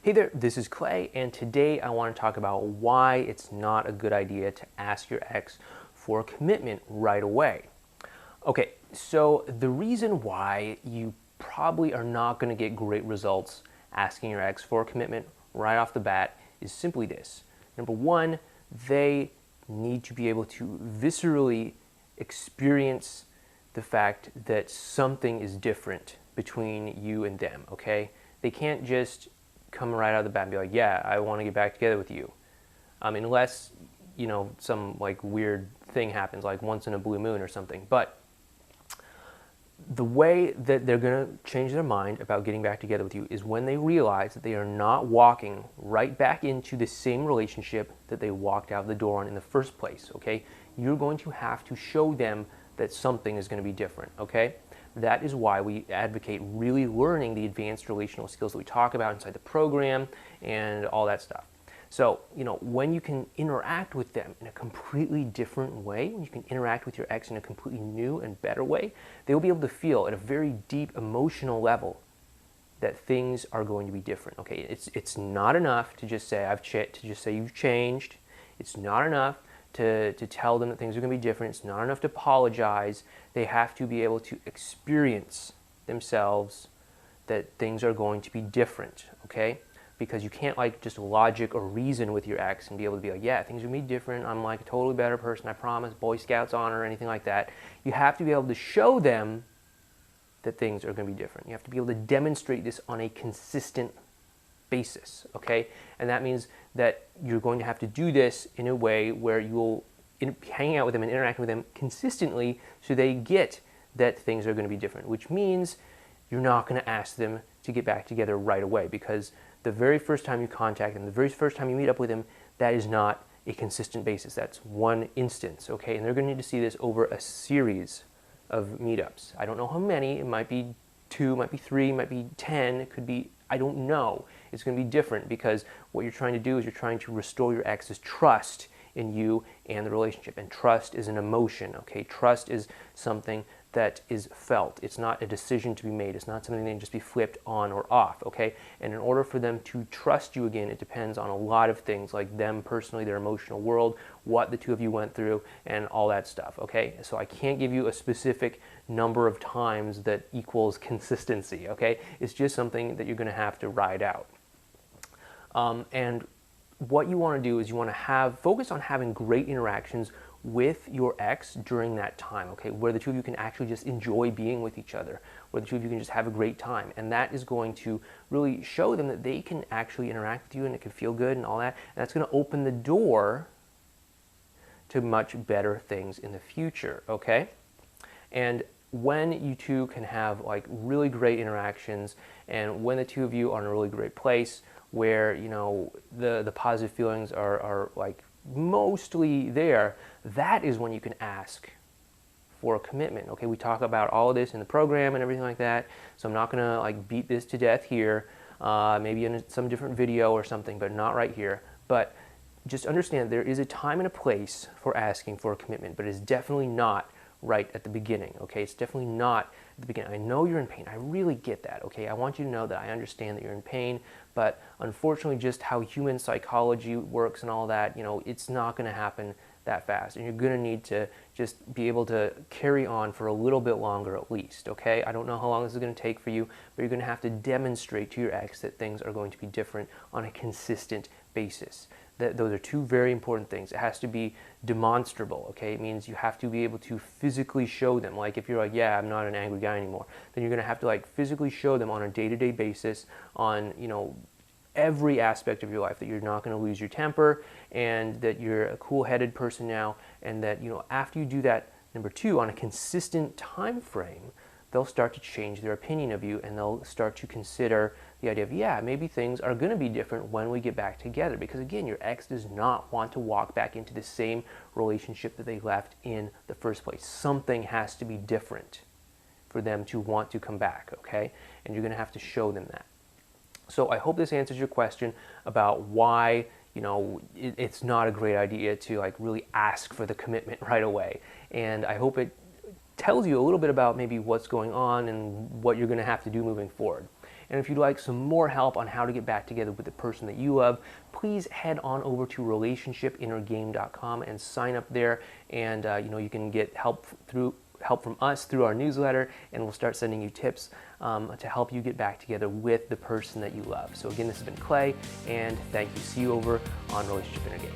Hey there, this is Clay, and today I want to talk about why it's not a good idea to ask your ex for a commitment right away. Okay, so the reason why you probably are not going to get great results asking your ex for a commitment right off the bat is simply this. Number one, they need to be able to viscerally experience the fact that something is different between you and them, okay? They can't just come right out of the bat and be like, yeah, I want to get back together with you. Unless, some like weird thing happens, like once in a blue moon or something. But the way that they're going to change their mind about getting back together with you is when they realize that they are not walking right back into the same relationship that they walked out the door on in the first place, okay? You're going to have to show them that something is going to be different, okay? That is why we advocate really learning the advanced relational skills that we talk about inside the program and all that stuff. So, when you can interact with them in a completely different way, when you can interact with your ex in a completely new and better way, they'll be able to feel at a very deep emotional level that things are going to be different. Okay, it's not enough to just say you've changed. It's not enough to tell them that things are going to be different. It's not enough to apologize. They have to be able to experience themselves that things are going to be different, okay? Because you can't just logic or reason with your ex and be able to be like, yeah, things are going to be different. I'm like a totally better person. I promise. Boy Scouts honor or anything like that. You have to be able to show them that things are going to be different. You have to be able to demonstrate this on a consistent basis, okay? And that means that you're going to have to do this in a way where you'll hang out with them and interact with them consistently so they get that things are going to be different, which means you're not going to ask them to get back together right away, because the very first time you contact them, the very first time you meet up with them, that is not a consistent basis. That's one instance, okay? And they're going to need to see this over a series of meetups. I don't know how many. It might be 2, it might be 3, it might be 10. It could be, I don't know. It's going to be different because what you're trying to do is you're trying to restore your ex's trust in you and the relationship. And trust is an emotion, okay? Trust is something that is felt. It's not a decision to be made. It's not something that can just be flipped on or off, okay? And in order for them to trust you again, it depends on a lot of things, like them personally, their emotional world, what the two of you went through, and all that stuff, okay? So I can't give you a specific number of times that equals consistency, okay? It's just something that you're going to have to ride out. And what you want to do is you want to focus on having great interactions with your ex during that time, okay, where the two of you can actually just enjoy being with each other, where the two of you can just have a great time. And that is going to really show them that they can actually interact with you and it can feel good and all that. And that's going to open the door to much better things in the future, okay? And when you two can have really great interactions, and when the two of you are in a really great place where the positive feelings are mostly there, that is when you can ask for a commitment. Okay, we talk about all of this in the program and everything like that, so I'm not gonna beat this to death here, maybe in some different video or something, but not right here. But just understand there is a time and a place for asking for a commitment, but it's definitely not right at the beginning, okay? It's definitely not at the beginning. I know you're in pain. I really get that, okay? I want you to know that I understand that you're in pain, but unfortunately just how human psychology works and all that, it's not going to happen that fast. And you're going to need to just be able to carry on for a little bit longer at least, okay? I don't know how long this is going to take for you, but you're going to have to demonstrate to your ex that things are going to be different on a consistent basis. Those are two very important things. It has to be demonstrable, okay? It means you have to be able to physically show them. Like if you're like, yeah, I'm not an angry guy anymore, then you're going to have to physically show them on a day-to-day basis on, every aspect of your life that you're not going to lose your temper and that you're a cool-headed person now, and that, after you do that, number 2, on a consistent time frame, they'll start to change their opinion of you, and they'll start to consider the idea of, yeah, maybe things are going to be different when we get back together. Because again, your ex does not want to walk back into the same relationship that they left in the first place. Something has to be different for them to want to come back, okay? And you're going to have to show them that. So I hope this answers your question about why it's not a great idea to really ask for the commitment right away. And I hope it tells you a little bit about maybe what's going on and what you're going to have to do moving forward. And if you'd like some more help on how to get back together with the person that you love, please head on over to relationshipinnergame.com and sign up there. And you can get help from us through our newsletter, and we'll start sending you tips to help you get back together with the person that you love. So again, this has been Clay, and thank you. See you over on Relationship Inner Game.